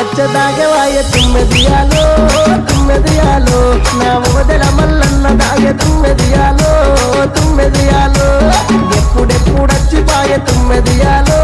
వచ్చదాగవాయ తుమ్మెదియాలో తుమ్మెదియాలో నా ఓదెల మల్లన్న దాయ తుమ్మెదియాలో తుమ్మెదియాలో ఎప్పుడెప్పుడొచ్చిపాయ తుమ్మెదియాలో